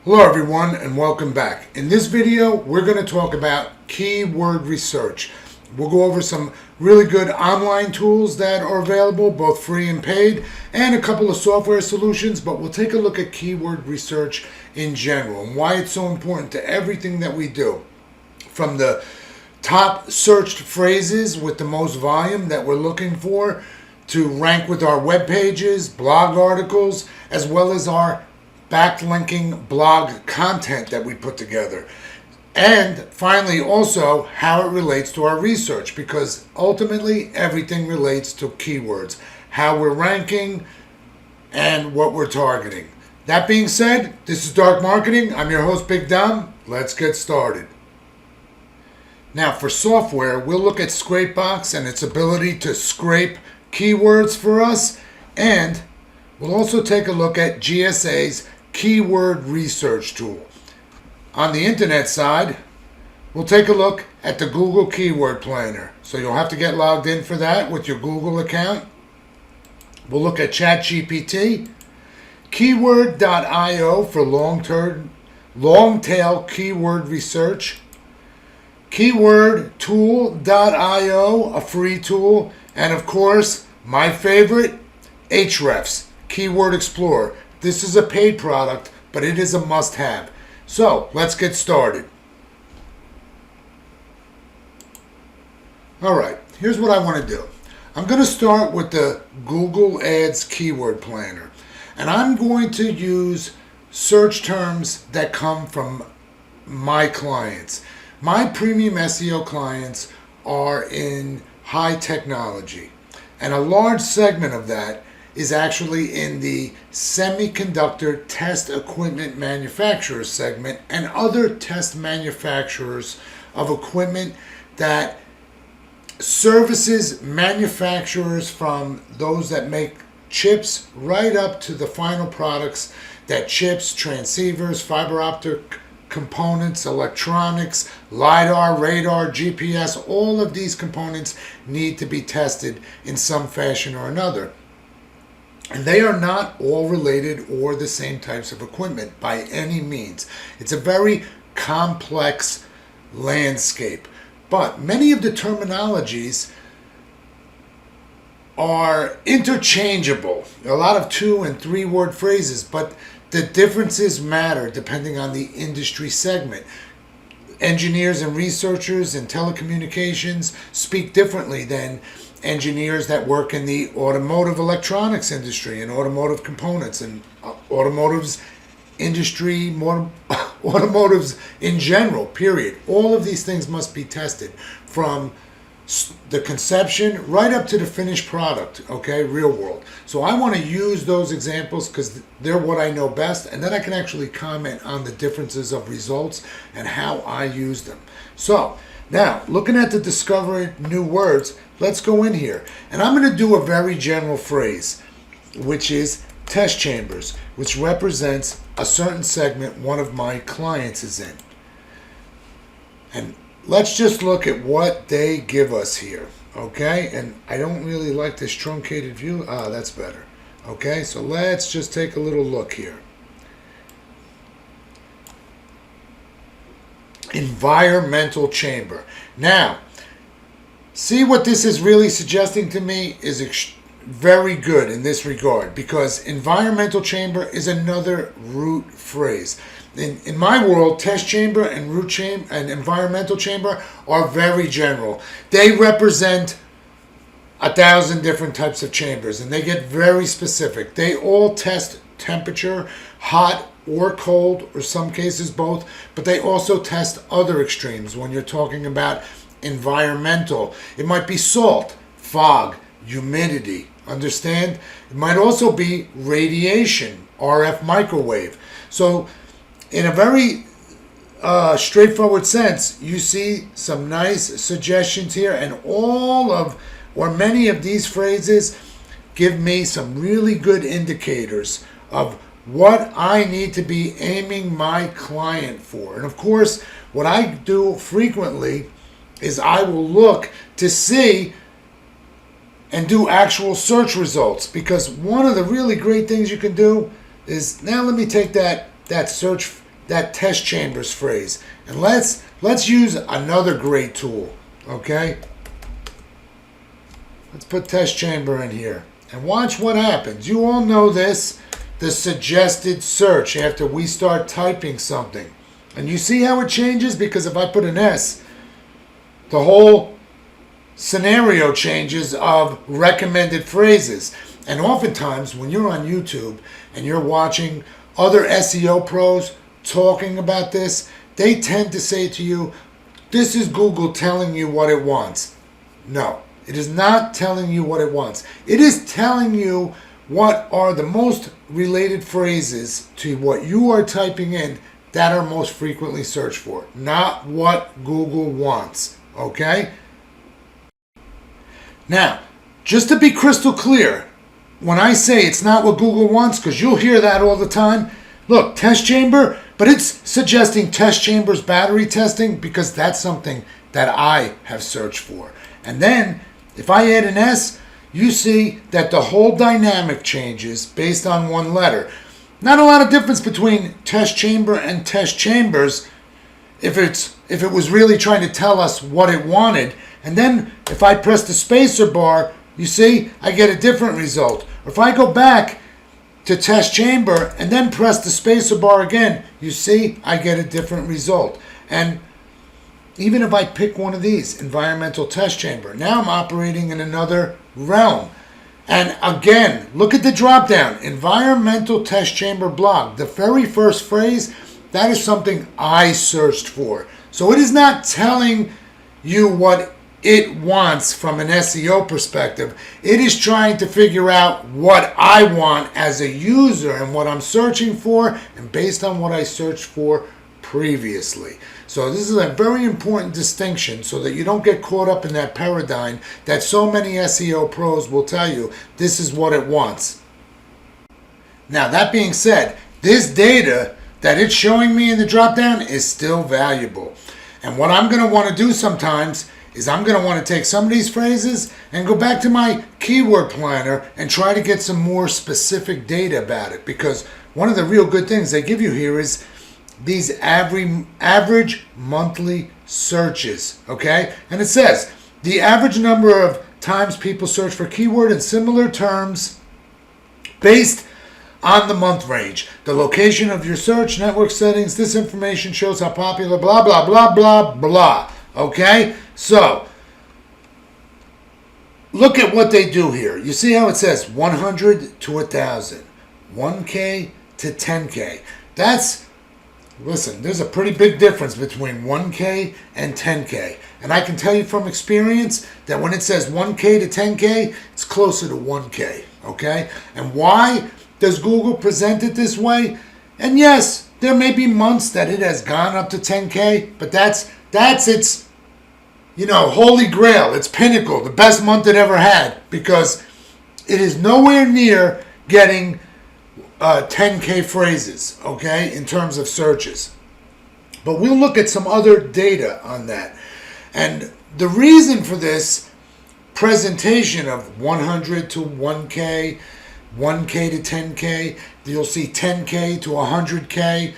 Hello everyone and welcome back. In this video we're going to talk about keyword research. We'll go over some really good online tools that are available, both free and paid, and a couple of software solutions, but we'll take a look at keyword research in general and why it's so important to everything that we do. From the top searched phrases with the most volume that we're looking for to rank with our web pages, blog articles, as well as our backlinking blog content that we put together. And finally, also how it relates to our research, because ultimately everything relates to keywords, how we're ranking and what we're targeting. That being said, this is Dark Marketing. I'm your host, Big Dom. Let's get started. Now for software, we'll look at Scrapebox and its ability to scrape keywords for us, and we'll also take a look at GSA's keyword research tool. On the internet side, we'll take a look at the Google Keyword Planner. So you'll have to get logged in for that with your Google account. We'll look at ChatGPT, Keyword.io for long-tail keyword research, KeywordTool.io, a free tool, and of course, my favorite, Ahrefs, Keyword Explorer. This is a paid product, but it is a must-have. So, let's get started. Alright, here's what I want to do. I'm going to start with the Google Ads Keyword Planner. And I'm going to use search terms that come from my clients. My premium SEO clients are in high technology. And a large segment of that is actually in the semiconductor test equipment manufacturers segment and other test manufacturers of equipment that services manufacturers, from those that make chips right up to the final products that chips, transceivers, fiber optic components, electronics, LiDAR, radar, GPS, all of these components need to be tested in some fashion or another. And they are not all related or the same types of equipment by any means. It's a very complex landscape. But many of the terminologies are interchangeable. A lot of 2- and 3-word phrases, but the differences matter depending on the industry segment. Engineers and researchers in telecommunications speak differently than engineers that work in the automotive electronics industry and automotive components and automotives industry, more automotives in general, period. All of these things must be tested from the conception right up to the finished product, okay, real world. So I want to use those examples because they're what I know best, and then I can actually comment on the differences of results and how I use them. So now, looking at the discover new words, let's go in here. And I'm going to do a very general phrase, which is test chambers, which represents a certain segment one of my clients is in. And let's just look at what they give us here, okay? And I don't really like this truncated view. Ah, that's better. Okay, so let's just take a little look here. Environmental chamber. Now, see what this is really suggesting to me is very good in this regard, because environmental chamber is another root phrase. In my world, test chamber and root chamber and environmental chamber are very general. They represent 1,000 different types of chambers, and they get very specific. They all test temperature, hot or cold, or some cases both, but they also test other extremes when you're talking about environmental. It might be salt, fog, humidity, understand? It might also be radiation, RF microwave. So in a very straightforward sense, you see some nice suggestions here, and all of, or many of these phrases give me some really good indicators of what I need to be aiming my client for. And of course, what I do frequently is I will look to see and do actual search results, because one of the really great things you can do is, now let me take that search that test chambers phrase. And let's use another great tool, okay? Let's put test chamber in here and watch what happens. You all know this, the suggested search after we start typing something. And you see how it changes? Because if I put an S, the whole scenario changes of recommended phrases. And oftentimes when you're on YouTube and you're watching other SEO pros talking about this, they tend to say to you, this is Google telling you what it wants. No, it is not telling you what it wants. It is telling you what are the most related phrases to what you are typing in that are most frequently searched for, not what Google wants, okay? Now, just to be crystal clear, when I say it's not what Google wants, because you'll hear that all the time, look, test chamber, but it's suggesting test chambers battery testing because that's something that I have searched for. And then, if I add an S, you see that the whole dynamic changes based on one letter. Not a lot of difference between test chamber and test chambers if it was really trying to tell us what it wanted. And then if I press the spacer bar, you see I get a different result. Or if I go back to test chamber and then press the spacer bar again, you see I get a different result. And even if I pick one of these, environmental test chamber, now I'm operating in another realm. And again, look at the drop down, environmental test chamber blog. The very first phrase, that is something I searched for. So it is not telling you what it wants from an SEO perspective. It is trying to figure out what I want as a user and what I'm searching for, and based on what I searched for previously. So this is a very important distinction so that you don't get caught up in that paradigm that so many SEO pros will tell you this is what it wants. Now that being said, this data that it's showing me in the drop down is still valuable. And what I'm going to want to do sometimes is I'm going to want to take some of these phrases and go back to my keyword planner and try to get some more specific data about it. Because one of the real good things they give you here is these average monthly searches, okay? And it says the average number of times people search for keyword in similar terms based on the month range. The location of your search, network settings, this information shows how popular, blah, blah, blah, blah, blah, okay? So, look at what they do here. You see how it says 100 to 1,000, 1K to 10K. Listen, there's a pretty big difference between 1K and 10K. And I can tell you from experience that when it says 1K to 10K, it's closer to 1K, okay? And why does Google present it this way? And yes, there may be months that it has gone up to 10K, but that's its, holy grail, its pinnacle, the best month it ever had, because it is nowhere near getting 10K phrases, okay, in terms of searches. But we'll look at some other data on that. And the reason for this presentation of 100 to 1K, 1K to 10K, you'll see 10K to 100K,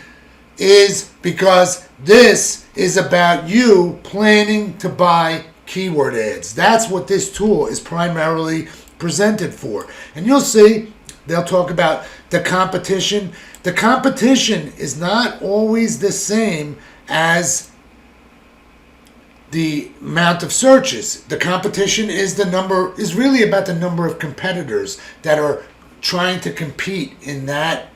is because this is about you planning to buy keyword ads. That's what this tool is primarily presented for. And you'll see they'll talk about the competition. The competition is not always the same as the amount of searches. The competition is really about the number of competitors that are trying to compete in that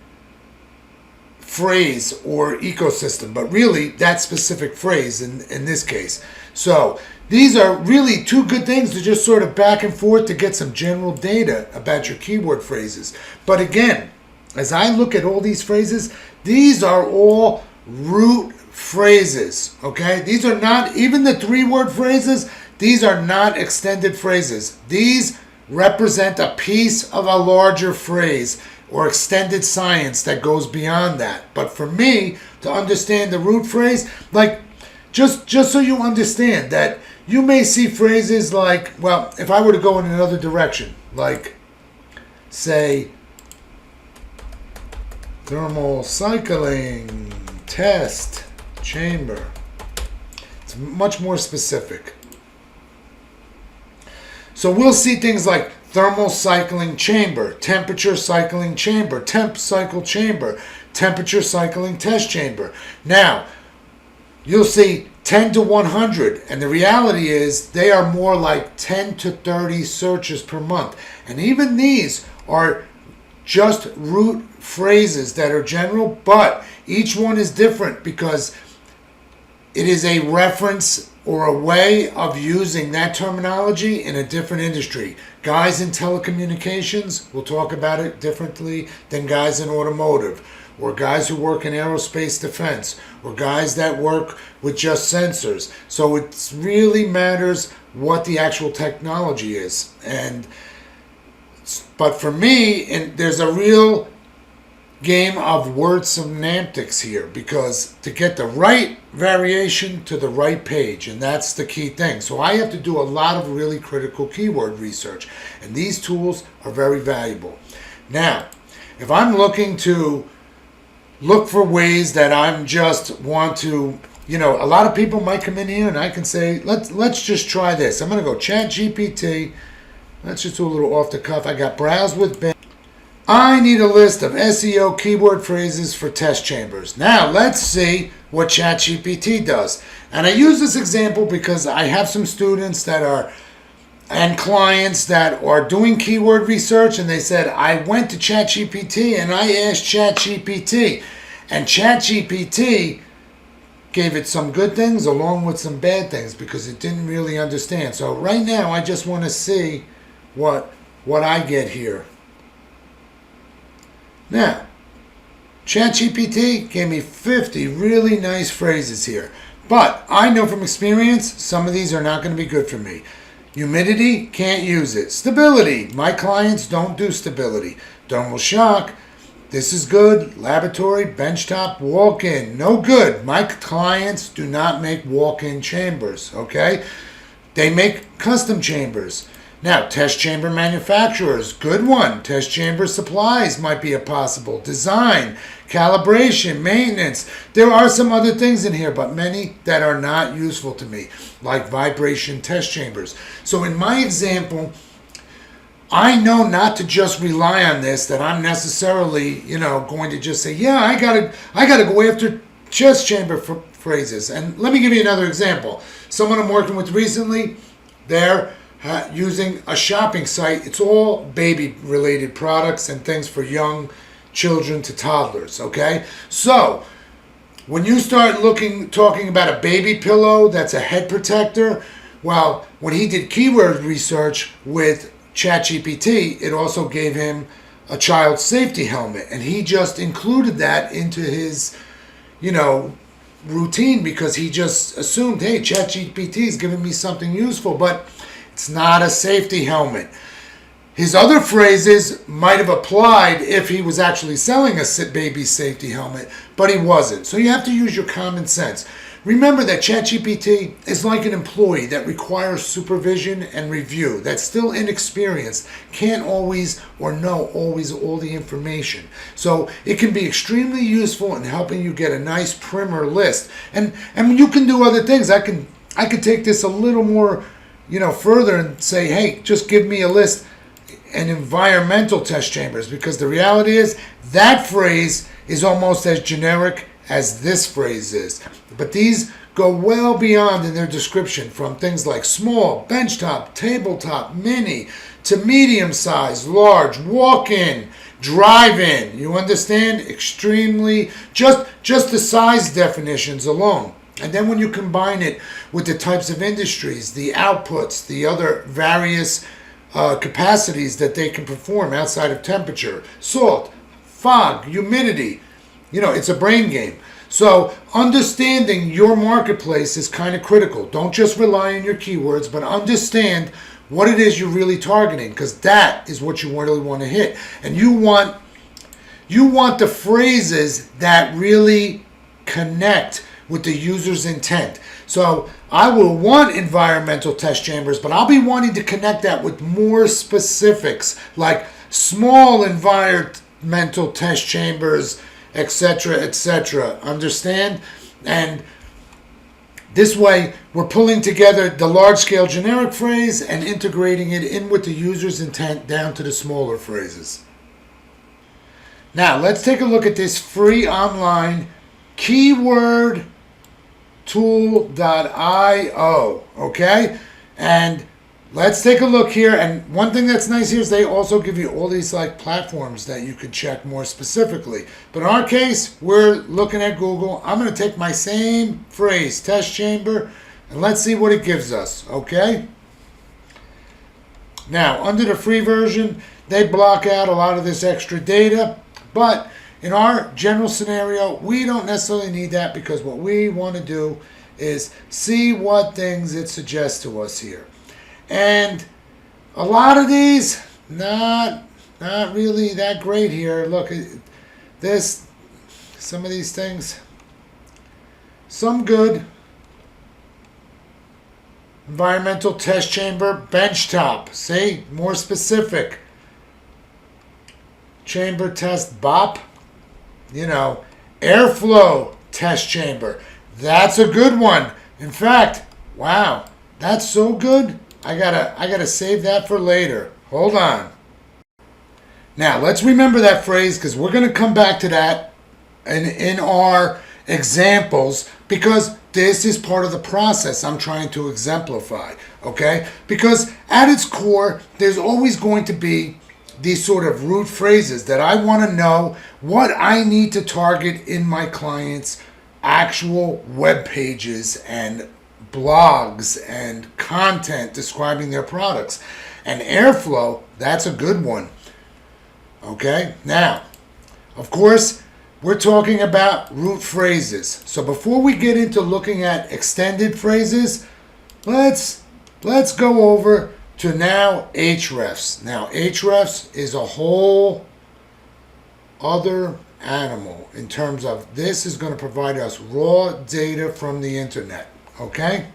phrase or ecosystem, but really that specific phrase in this case. So these are really two good things to just sort of back and forth to get some general data about your keyword phrases. But again, as I look at all these phrases, these are all root phrases, okay? These are not, even the 3-word phrases, these are not extended phrases. These represent a piece of a larger phrase or extended science that goes beyond that. But for me, to understand the root phrase, like, just so you understand that you may see phrases like, well, if I were to go in another direction, like, say, thermal cycling test chamber. It's much more specific. So we'll see things like thermal cycling chamber, temperature cycling chamber, temp cycle chamber, temperature cycling test chamber. Now, you'll see 10 to 100, and the reality is they are more like 10 to 30 searches per month. And even these are just root phrases that are general, but each one is different because it is a reference or a way of using that terminology in a different industry. Guys in telecommunications will talk about it differently than guys in automotive, or guys who work in aerospace defense, or guys that work with just sensors. So it really matters what the actual technology is. But for me, there's a real game of word semantics here, because to get the right variation to the right page, and that's the key thing. So I have to do a lot of really critical keyword research, and these tools are very valuable. Now, if I'm looking to look for ways that I'm just want to, a lot of people might come in here and I can say, let's just try this. I'm going to go ChatGPT. Let's just do a little off the cuff. I got browse with Bing. I need a list of SEO keyword phrases for test chambers. Now, let's see what ChatGPT does. And I use this example because I have some students and clients that are doing keyword research, and they said, I went to ChatGPT and I asked ChatGPT, and ChatGPT gave it some good things along with some bad things because it didn't really understand. So right now, I just want to see what I get here. Now, ChatGPT gave me 50 really nice phrases here. But I know from experience, some of these are not going to be good for me. Humidity, can't use it. Stability, my clients don't do stability. Thermal shock, this is good. Laboratory, benchtop, walk-in, no good. My clients do not make walk-in chambers, okay? They make custom chambers. Now, test chamber manufacturers, good one. Test chamber supplies might be a possible. Design, calibration, maintenance. There are some other things in here, but many that are not useful to me, like vibration test chambers. So in my example, I know not to just rely on this, that I'm necessarily, going to just say, yeah, I gotta go after test chamber phrases. And let me give you another example. Someone I'm working with recently, they're using a shopping site. It's all baby-related products and things for young children to toddlers, okay? So, when you start talking about a baby pillow that's a head protector, well, when he did keyword research with ChatGPT, it also gave him a child safety helmet, and he just included that into his, routine because he just assumed, hey, ChatGPT is giving me something useful, but it's not a safety helmet. His other phrases might have applied if he was actually selling a baby safety helmet, but he wasn't. So you have to use your common sense. Remember that ChatGPT is like an employee that requires supervision and review, that's still inexperienced, can't always or know always all the information. So it can be extremely useful in helping you get a nice primer list. And you can do other things. I could take this a little more further and say, hey, just give me a list and environmental test chambers, because the reality is that phrase is almost as generic as this phrase is. But these go well beyond in their description, from things like small, benchtop, tabletop, mini, to medium size, large, walk-in, drive-in. You understand? Extremely, just the size definitions alone. And then when you combine it with the types of industries, the outputs, the other various capacities that they can perform outside of temperature, salt, fog, humidity, it's a brain game. So understanding your marketplace is kind of critical. Don't just rely on your keywords, but understand what it is you're really targeting, because that is what you really want to hit. And you want the phrases that really connect with the user's intent. So I will want environmental test chambers, but I'll be wanting to connect that with more specifics, like small environmental test chambers etc., etc. Understand? And this way, we're pulling together the large-scale generic phrase and integrating it in with the user's intent down to the smaller phrases. Now, let's take a look at this free online keyword tool.io, okay? And let's take a look here. And one thing that's nice here is they also give you all these like platforms that you can check more specifically. But in our case, we're looking at Google. I'm going to take my same phrase, test chamber, and let's see what it gives us, okay? Now, under the free version, they block out a lot of this extra data, but in our general scenario, we don't necessarily need that because what we want to do is see what things it suggests to us here. And a lot of these, not really that great here. Look at this, some of these things, some good. Environmental test chamber, benchtop. See, more specific. Chamber test BOP. You know, airflow test chamber. That's a good one. In fact, wow, that's so good. I gotta save that for later. Hold on. Now let's remember that phrase because we're gonna come back to that in our examples because this is part of the process I'm trying to exemplify. Okay? Because at its core, there's always going to be these sort of root phrases that I want to know what I need to target in my clients' actual web pages and blogs and content describing their products. And airflow, that's a good one. Okay? Now, of course, we're talking about root phrases. So before we get into looking at extended phrases, let's go over to now Hrefs. Now Hrefs is a whole other animal in terms of this is going to provide us raw data from the internet. Okay?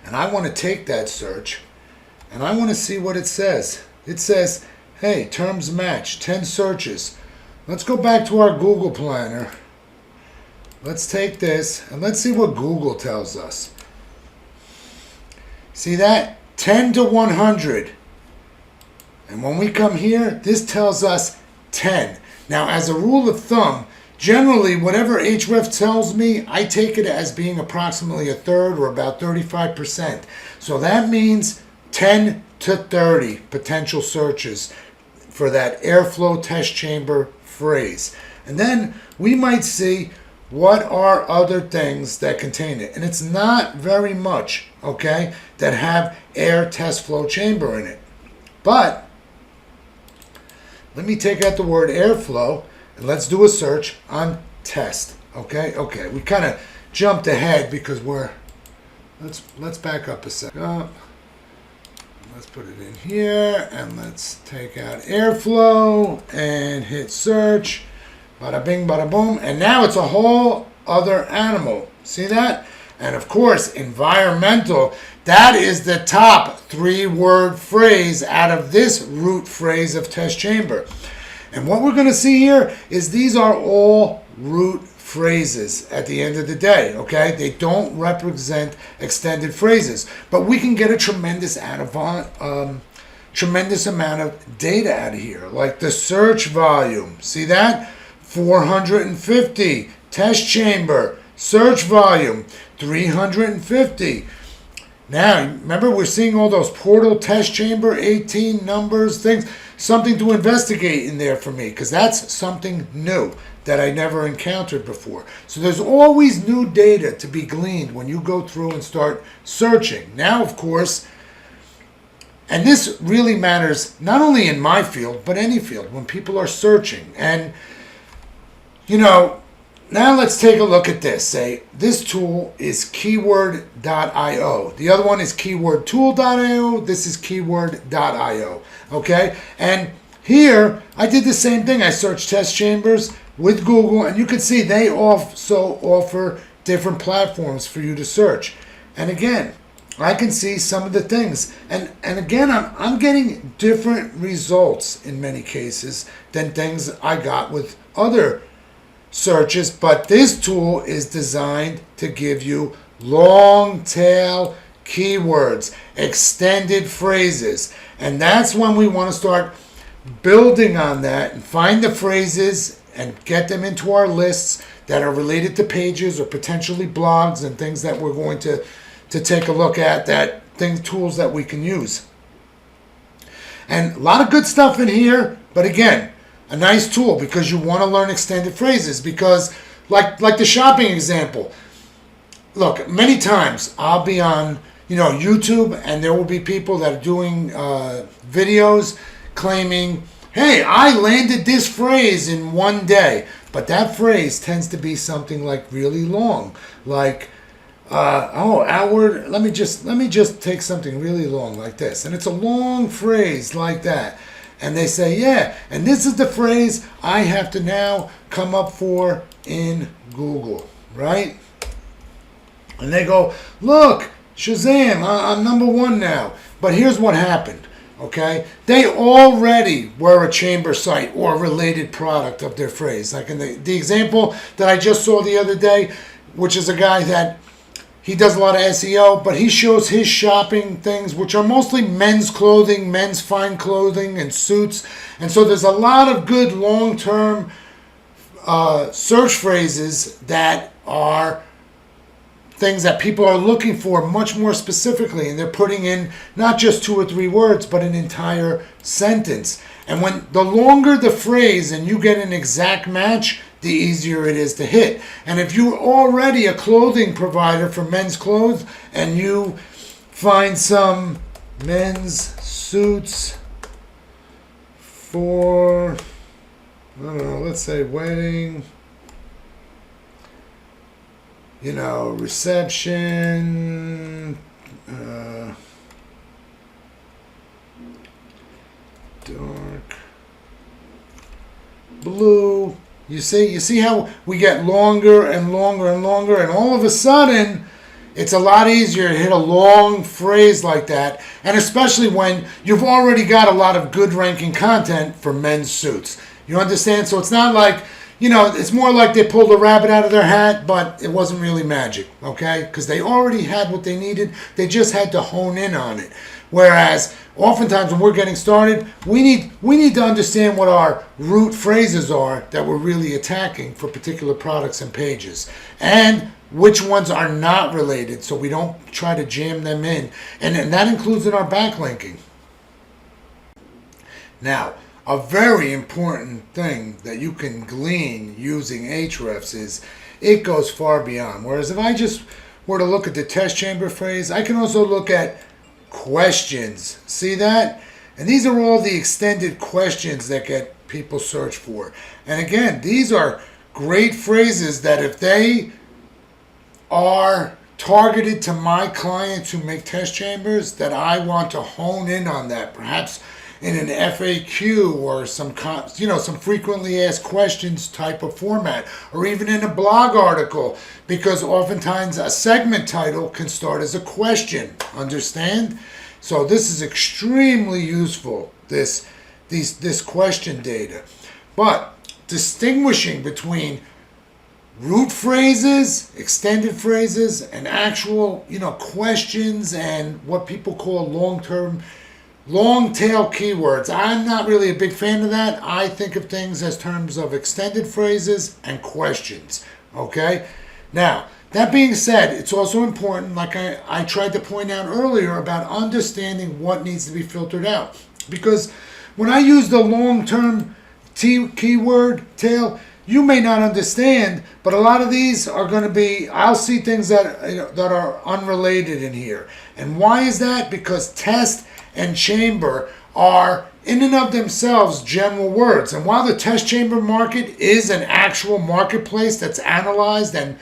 And I want to take that search and I want to see what it says. It says, hey, terms match, 10 searches. Let's go back to our Google Planner. Let's take this and let's see what Google tells us. See that? 10 to 100. And when we come here, this tells us 10. Now, as a rule of thumb, generally, whatever Href tells me, I take it as being approximately a third or about 35%. So that means 10 to 30 potential searches for that airflow test chamber phrase. And then we might see what are other things that contain it. And it's not very much, okay, that have air test flow chamber in it. But let me take out the word airflow and let's do a search on test. Okay, we kind of jumped ahead because let's back up a second. Let's put it in here and let's take out airflow and hit search. Bada bing, bada boom. And now it's a whole other animal. See that? And of course, environmental. That is the top 3-word phrase out of this root phrase of test chamber. And what we're going to see here is these are all root phrases at the end of the day, okay? They don't represent extended phrases, but we can get a tremendous amount of data out of here, like the search volume. See that? 450. Test chamber, search volume, 350. Now, remember, we're seeing all those portal test chamber, 18 numbers, things, something to investigate in there for me, because that's something new that I never encountered before. So there's always new data to be gleaned when you go through and start searching. Now, of course, and this really matters not only in my field, but any field, when people are searching. And, you know, now let's take a look at this. Say, this tool is keyword.io. The other one is keywordtool.io. This is keyword.io. Okay? And here, I did the same thing. I searched test chambers with Google, and you can see they also offer different platforms for you to search. And again, I can see some of the things. And again, I'm getting different results in many cases than things I got with other searches, but this tool is designed to give you long tail keywords, extended phrases. And that's when we want to start building on that and find the phrases and get them into our lists that are related to pages or potentially blogs and things that we're going to take a look at, tools that we can use. And a lot of good stuff in here, but again, a nice tool because you want to learn extended phrases, because like the shopping example. Look, many times I'll be on YouTube, and there will be people that are doing videos claiming, hey, I landed this phrase in one day. But that phrase tends to be something like really long, like let me just take something really long like this, and it's a long phrase like that, and they say, yeah, and this is the phrase I have to now come up for in Google, right? And they go, look, Shazam, I'm number one now. But here's what happened, okay? They already were a chamber site or a related product of their phrase. Like in the example that I just saw the other day, which is a guy that he does a lot of SEO, but he shows his shopping things, which are mostly men's clothing, men's fine clothing, and suits. And so there's a lot of good long-term search phrases that are things that people are looking for much more specifically, and they're putting in not just 2 or 3 words, but an entire sentence. And when the longer the phrase and you get an exact match, the easier it is to hit. And if you're already a clothing provider for men's clothes and you find some men's suits for, I don't know, let's say wedding, reception, dark blue. You see how we get longer and longer and longer, and all of a sudden it's a lot easier to hit a long phrase like that, and especially when you've already got a lot of good ranking content for men's suits. You understand? So it's not like, it's more like they pulled a rabbit out of their hat, but it wasn't really magic, okay? Because they already had what they needed. They just had to hone in on it. Whereas oftentimes when we're getting started, we need to understand what our root phrases are that we're really attacking for particular products and pages, and which ones are not related, so we don't try to jam them in. And that includes in our backlinking. Now, a very important thing that you can glean using Ahrefs is it goes far beyond. Whereas if I just were to look at the test chamber phrase, I can also look at questions. See that? And these are all the extended questions that get people search for. And again, these are great phrases that if they are targeted to my clients who make test chambers, that I want to hone in on that, perhaps in an FAQ or some frequently asked questions type of format, or even in a blog article, because oftentimes a segment title can start as a question. Understand? So this is extremely useful, this question data. But distinguishing between root phrases, extended phrases, and actual questions, and what people call long tail keywords. I'm not really a big fan of that. I think of things as terms of extended phrases and questions. Okay? Now, that being said, it's also important, like I tried to point out earlier, about understanding what needs to be filtered out. Because when I use the long-term keyword tail, you may not understand, but a lot of these are going to be, I'll see things that are unrelated in here. And why is that? Because test and chamber are in and of themselves general words. And while the test chamber market is an actual marketplace that's analyzed and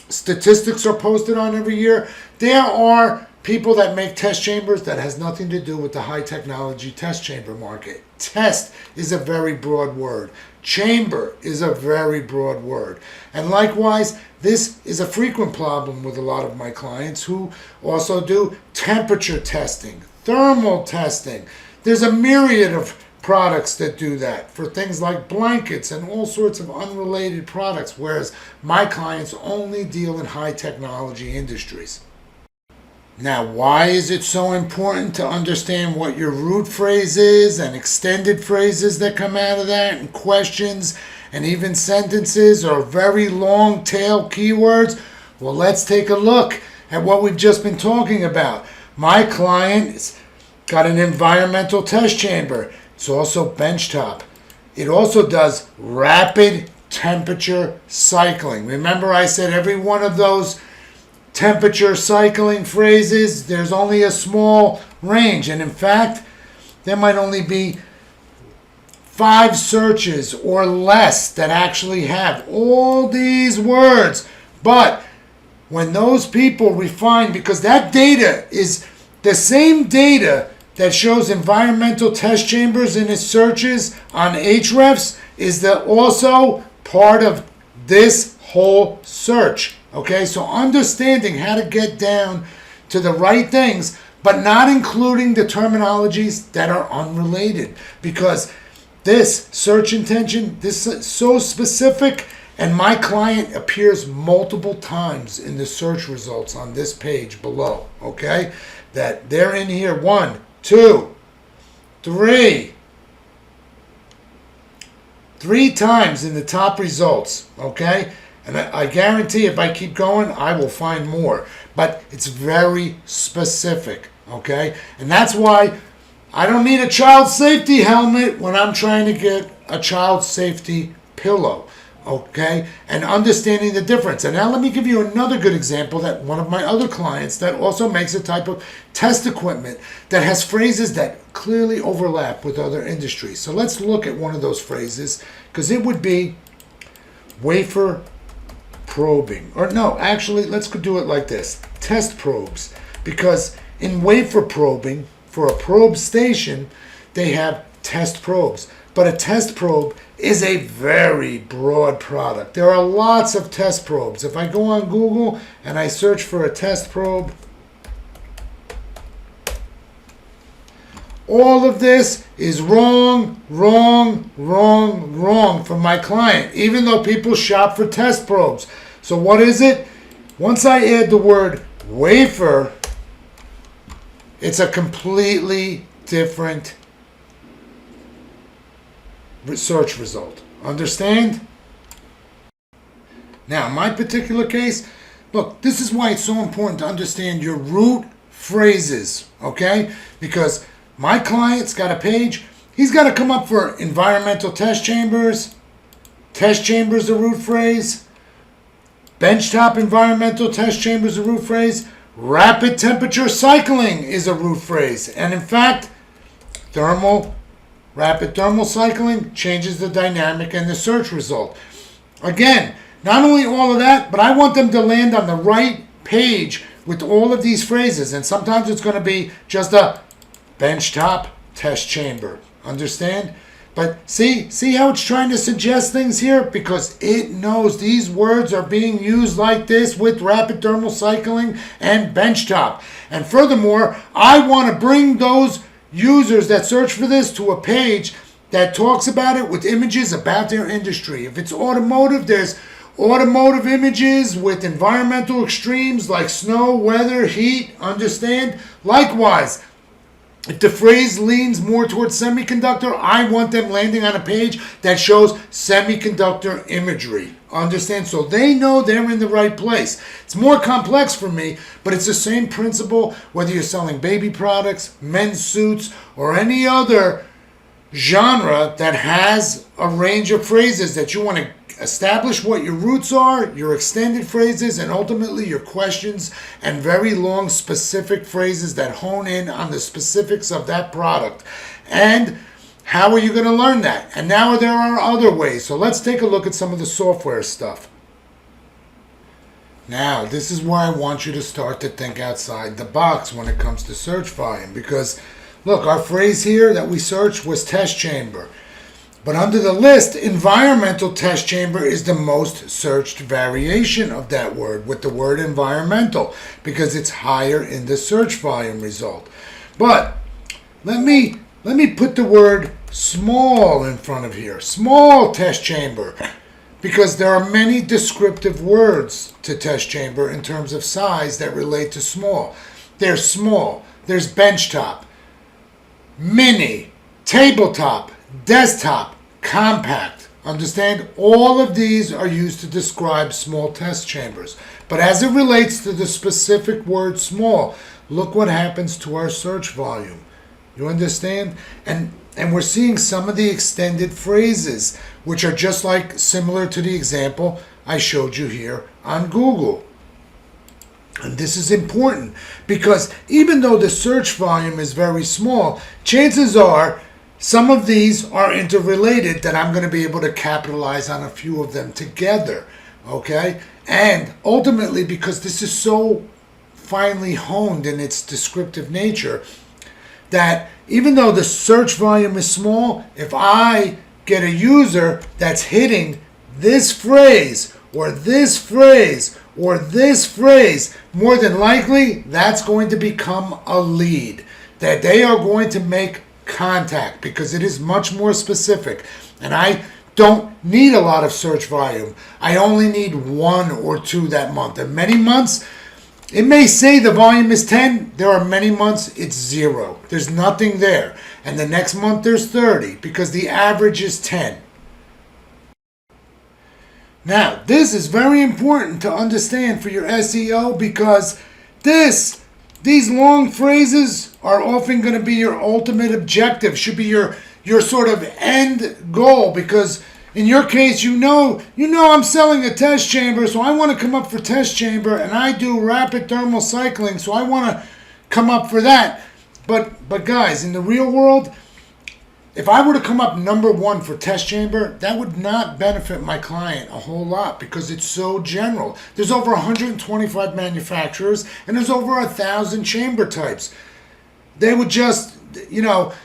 statistics are posted on every year, there are people that make test chambers that has nothing to do with the high technology test chamber market. Test is a very broad word. Chamber is a very broad word. And likewise, this is a frequent problem with a lot of my clients who also do temperature testing, thermal testing. There's a myriad of products that do that, for things like blankets and all sorts of unrelated products, whereas my clients only deal in high technology industries. Now, why is it so important to understand what your root phrase is and extended phrases that come out of that and questions and even sentences or very long tail keywords? Well, let's take a look at what we've just been talking about. My client's got an environmental test chamber. It's also benchtop. It also does rapid temperature cycling. Remember I said every one of those temperature cycling phrases, there's only a small range. And in fact, there might only be 5 searches or less that actually have all these words. But when those people refine, because that data is the same data that shows environmental test chambers in its searches on Ahrefs, is that also part of this whole search. Okay, so understanding how to get down to the right things, but not including the terminologies that are unrelated, because this search intention, this is so specific, and my client appears multiple times in the search results on this page below, okay? That they're in here 1, 2, 3 times in the top results, okay? And I guarantee if I keep going, I will find more. But it's very specific, okay? And that's why I don't need a child safety helmet when I'm trying to get a child safety pillow, okay? And understanding the difference. And now let me give you another good example that one of my other clients that also makes a type of test equipment that has phrases that clearly overlap with other industries. So let's look at one of those phrases, because it would be wafer probing. Or no, actually, let's do it like this. Test probes. Because in wafer probing, for a probe station, they have test probes. But a test probe is a very broad product. There are lots of test probes. If I go on Google and I search for a test probe, all of this is wrong for my client, even though people shop for test probes. So what is it? Once I add the word wafer, it's a completely different search result. Understand? Now, in my particular case, look, this is why it's so important to understand your root phrases, okay? Because my client's got a page. He's got to come up for environmental test chambers. Test chambers, a root phrase. Benchtop environmental test chambers, a root phrase. Rapid temperature cycling is a root phrase. And in fact, rapid thermal cycling changes the dynamic and the search result. Again, not only all of that, but I want them to land on the right page with all of these phrases. And sometimes it's going to be just a benchtop test chamber. Understand? But see how it's trying to suggest things here? Because it knows these words are being used like this with rapid thermal cycling and benchtop. And furthermore, I want to bring those users that search for this to a page that talks about it with images about their industry. If it's automotive, there's automotive images with environmental extremes like snow, weather, heat. Understand? Likewise, if the phrase leans more towards semiconductor, I want them landing on a page that shows semiconductor imagery. Understand? So they know they're in the right place. It's more complex for me, but it's the same principle whether you're selling baby products, men's suits, or any other genre that has a range of phrases that you want to establish what your roots are, your extended phrases, and ultimately your questions and very long specific phrases that hone in on the specifics of that product. And how are you going to learn that? And now there are other ways. So let's take a look at some of the software stuff. Now, this is where I want you to start to think outside the box when it comes to search volume. Because, look, our phrase here that we searched was test chamber. But under the list, environmental test chamber is the most searched variation of that word with the word environmental because it's higher in the search volume result. But let me put the word small in front of here. Small test chamber. Because there are many descriptive words to test chamber in terms of size that relate to small. There's small. There's benchtop, mini, tabletop, desktop, compact. Understand? All of these are used to describe small test chambers. But as it relates to the specific word small, look what happens to our search volume. You understand? And we're seeing some of the extended phrases, which are just like similar to the example I showed you here on Google. And this is important because even though the search volume is very small, chances are some of these are interrelated that I'm going to be able to capitalize on a few of them together. Okay? And ultimately, because this is so finely honed in its descriptive nature, that even though the search volume is small, if I get a user that's hitting this phrase or this phrase or this phrase, more than likely that's going to become a lead, that they are going to make contact because it is much more specific. And I don't need a lot of search volume. I only need 1 or 2 that month. And many months, it may say the volume is 10. There are many months it's 0. There's nothing there. And the next month there's 30 because the average is 10. Now, this is very important to understand for your SEO because these long phrases are often going to be your ultimate objective, should be your sort of end goal, because in your case, you know I'm selling a test chamber, so I want to come up for test chamber, and I do rapid thermal cycling, so I want to come up for that. But guys, in the real world, if I were to come up number 1 for test chamber, that would not benefit my client a whole lot because it's so general. There's over 125 manufacturers and there's over 1,000 chamber types. They would just,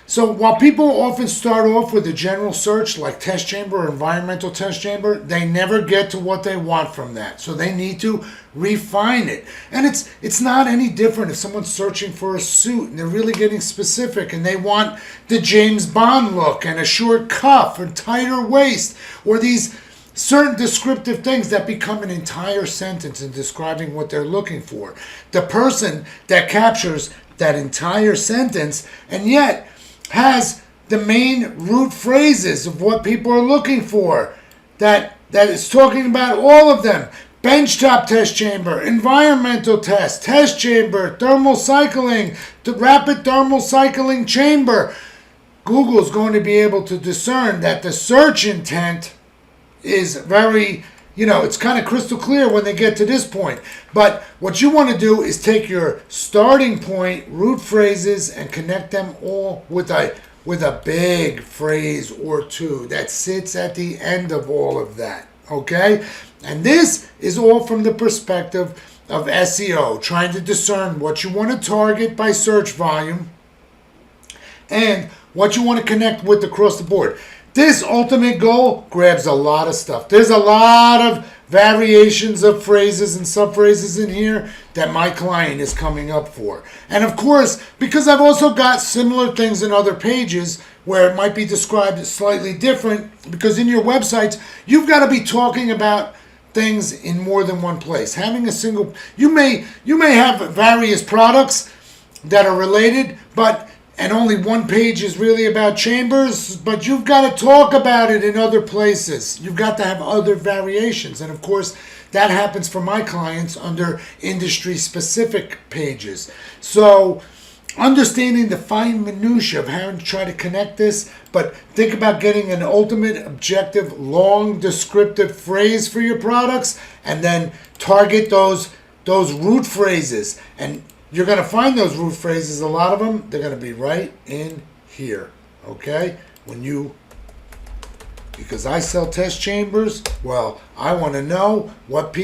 so while people often start off with a general search like test chamber or environmental test chamber, they never get to what they want from that. So they need to refine it. And it's not any different if someone's searching for a suit and they're really getting specific and they want the James Bond look and a short cuff and tighter waist or these certain descriptive things that become an entire sentence in describing what they're looking for. The person that captures that entire sentence and yet has the main root phrases of what people are looking for, that is talking about all of them. Benchtop test chamber, environmental test chamber, thermal cycling, the rapid thermal cycling chamber. Google's going to be able to discern that the search intent is very, it's kind of crystal clear when they get to this point. But what you want to do is take your starting point, root phrases, and connect them all with a big phrase or two that sits at the end of all of that. Okay? And this is all from the perspective of SEO, trying to discern what you want to target by search volume and what you want to connect with across the board. This ultimate goal grabs a lot of stuff. There's a lot of variations of phrases and sub-phrases in here that my client is coming up for. And of course, because I've also got similar things in other pages where it might be described slightly different, because in your websites, you've got to be talking about things in more than one place. Having a single, you may have various products that are related, and only one page is really about chambers, but you've got to talk about it in other places. You've got to have other variations. And of course, that happens for my clients under industry-specific pages. So understanding the fine minutia of how to try to connect this, but think about getting an ultimate objective, long descriptive phrase for your products, and then target those root phrases. And you're going to find those root phrases, a lot of them, they're going to be right in here, okay? Because I sell test chambers, well, I want to know what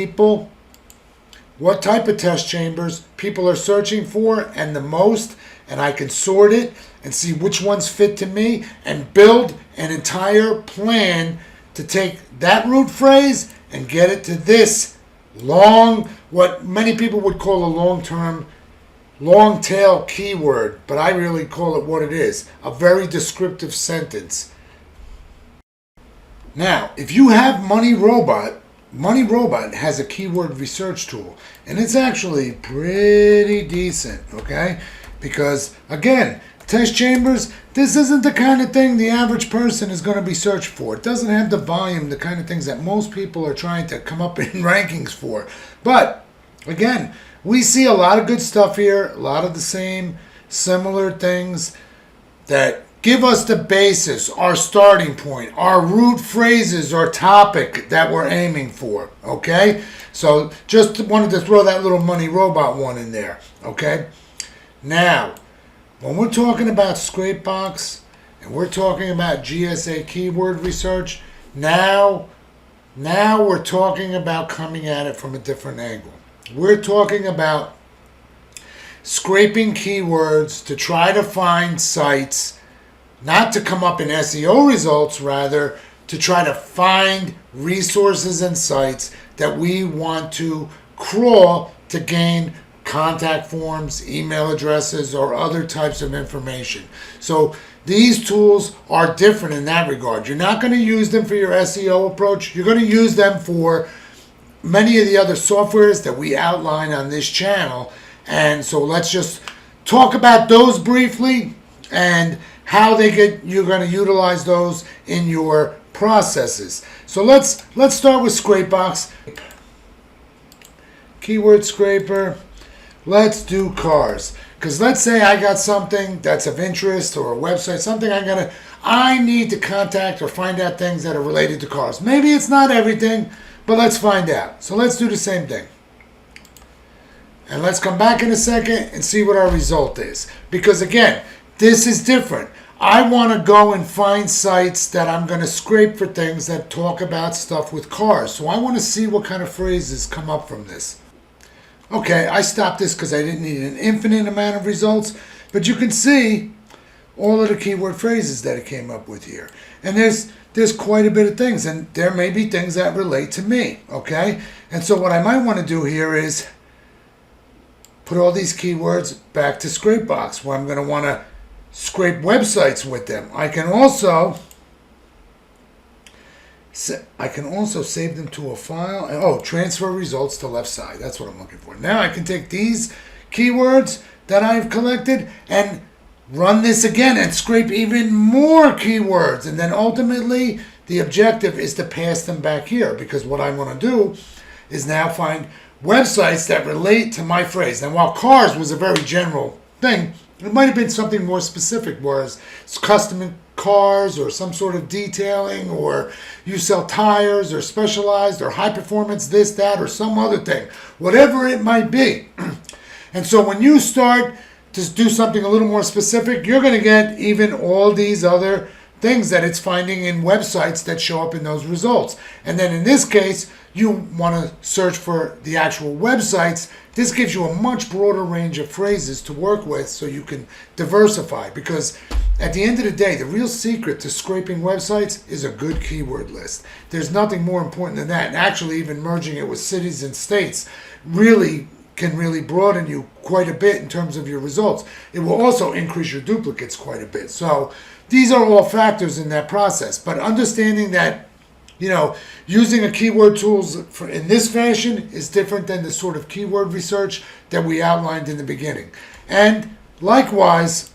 type of test chambers people are searching for and the most, and I can sort it and see which ones fit to me and build an entire plan to take that root phrase and get it to this long, what many people would call a long-term long tail keyword, but I really call it what it is, a very descriptive sentence. Now, if you have Money Robot has a keyword research tool, and it's actually pretty decent, okay? Because, again, test chambers, this isn't the kind of thing the average person is going to be searching for. It doesn't have the volume, the kind of things that most people are trying to come up in rankings for. But, again, we see a lot of good stuff here, a lot of the same similar things that give us the basis, our starting point, our root phrases or topic that we're aiming for, okay? So just wanted to throw that little Money Robot one in there, okay? Now, when we're talking about Scrapebox and we're talking about GSA keyword research, now we're talking about coming at it from a different angle. We're talking about scraping keywords to try to find sites, not to come up in SEO results, rather to try to find resources and sites that we want to crawl to gain contact forms, email addresses, or other types of information. So these tools are different in that regard. You're not going to use them for your SEO approach. You're going to use them for many of the other softwares that we outline on this channel. And so let's just talk about those briefly and how you're going to utilize those in your processes. So let's start with Scrapebox. Keyword scraper. Let's do cars. Because let's say I got something that's of interest or a website, something I need to contact or find out things that are related to cars. Maybe it's not everything, but let's find out. So let's do the same thing. And let's come back in a second and see what our result is. Because again, this is different. I want to go and find sites that I'm going to scrape for things that talk about stuff with cars. So I want to see what kind of phrases come up from this. Okay, I stopped this because I didn't need an infinite amount of results. But you can see all of the keyword phrases that it came up with here. And there's quite a bit of things. And there may be things that relate to me. Okay? And so what I might want to do here is put all these keywords back to Scrapebox, where I'm going to want to scrape websites with them. I can also save them to a file. Oh, transfer results to left side. That's what I'm looking for. Now I can take these keywords that I've collected and run this again and scrape even more keywords. And then ultimately, the objective is to pass them back here, because what I want to do is now find websites that relate to my phrase. Now, while cars was a very general thing, it might have been something more specific, whereas it's custom cars or some sort of detailing, or you sell tires or specialized or high performance this, that, or some other thing, whatever it might be. And so when you start to do something a little more specific, you're going to get even all these other things that it's finding in websites that show up in those results. And then in this case, you want to search for the actual websites. This gives you a much broader range of phrases to work with, so you can diversify. Because at the end of the day, the real secret to scraping websites is a good keyword list. There's nothing more important than that. And actually, even merging it with cities and states can really broaden you quite a bit in terms of your results. It will also increase your duplicates quite a bit. So these are all factors in that process. But understanding that, using a keyword tools in this fashion is different than the sort of keyword research that we outlined in the beginning. And likewise,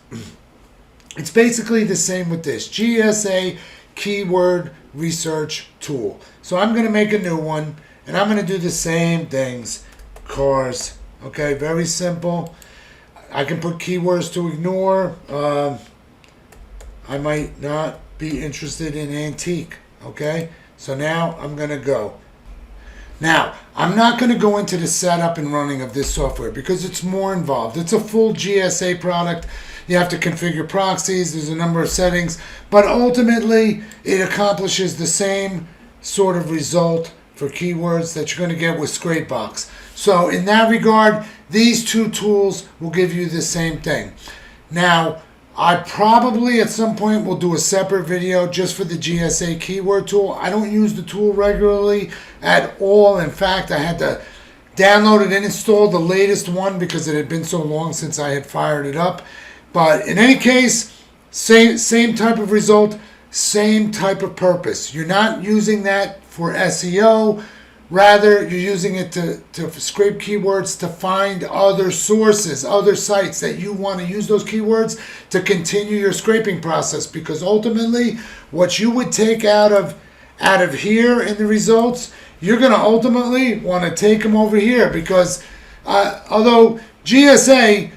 it's basically the same with this GSA keyword research tool. So I'm going to make a new one, and I'm going to do the same things. Cars. Okay, very simple. I can put keywords to ignore. I might not be interested in antique. Okay, so now I'm going to go. Now, I'm not going to go into the setup and running of this software because it's more involved. It's a full GSA product. You have to configure proxies. There's a number of settings. But ultimately, it accomplishes the same sort of result for keywords that you're going to get with Scrapebox. So in that regard, these two tools will give you the same thing. Now, I probably at some point will do a separate video just for the GSA keyword tool. I don't use the tool regularly at all. In fact, I had to downloaded and installed the latest one because it had been so long since I had fired it up. But in any case, same type of result, same type of purpose. You're not using that for SEO. Rather, you're using it to scrape keywords to find other sources, other sites that you want to use those keywords to continue your scraping process. Because ultimately, what you would take out of here in the results, you're going to ultimately want to take them over here. Because although GSA,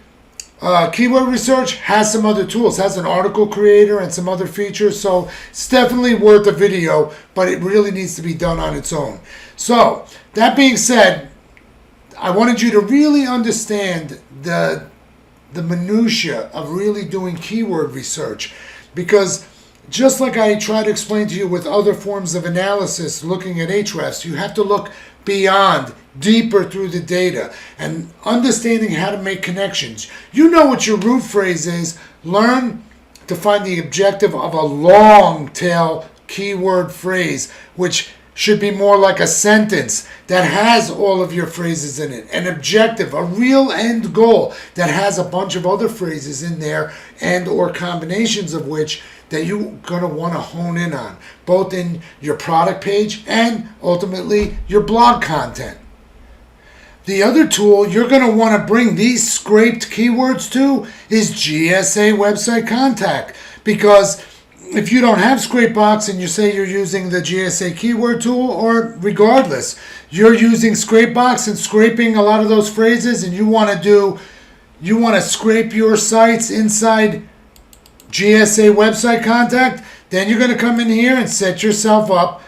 keyword research, has some other tools, has an article creator and some other features, so it's definitely worth a video, but it really needs to be done on its own. So, that being said, I wanted you to really understand the minutia of really doing keyword research, because just like I try to explain to you with other forms of analysis, looking at Ahrefs, you have to look beyond, deeper through the data, and understanding how to make connections. You know what your root phrase is. Learn to find the objective of a long tail keyword phrase, which should be more like a sentence that has all of your phrases in it. An objective, a real end goal that has a bunch of other phrases in there and or combinations of which that you're going to want to hone in on, both in your product page and ultimately your blog content. The other tool you're going to want to bring these scraped keywords to is GSA Website Contact, because if you don't have Scrapebox and you say you're using the GSA keyword tool, or regardless, you're using Scrapebox and scraping a lot of those phrases, and you want to scrape your sites inside GSA Website Contact, then you're going to come in here and set yourself up,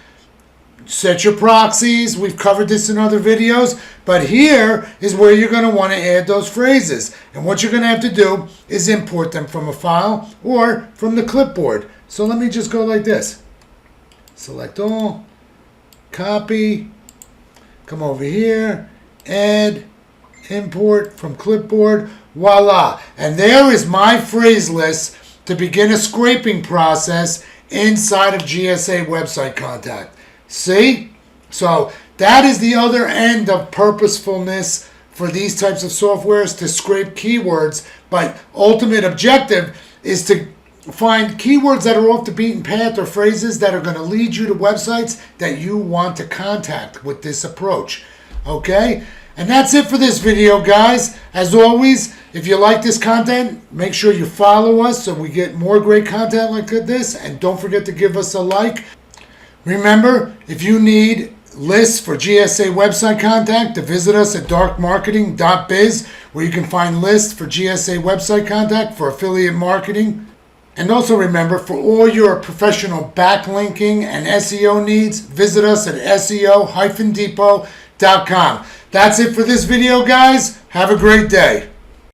set your proxies. We've covered this in other videos, but here is where you're going to want to add those phrases. And what you're going to have to do is import them from a file or from the clipboard. So let me just go like this. Select all, copy, come over here, add, import from clipboard, voila. And there is my phrase list to begin a scraping process inside of GSA Website Contact. See? So that is the other end of purposefulness for these types of softwares, to scrape keywords. But ultimate objective is to find keywords that are off the beaten path, or phrases that are going to lead you to websites that you want to contact with this approach. Okay? And that's it for this video, guys. As always, if you like this content, make sure you follow us so we get more great content like this. And don't forget to give us a like. Remember, if you need lists for GSA Website Contact, to visit us at darkmarketing.biz, where you can find lists for GSA Website Contact for affiliate marketing. And also remember, for all your professional backlinking and SEO needs, visit us at SEO-depot.com. That's it for this video, guys. Have a great day.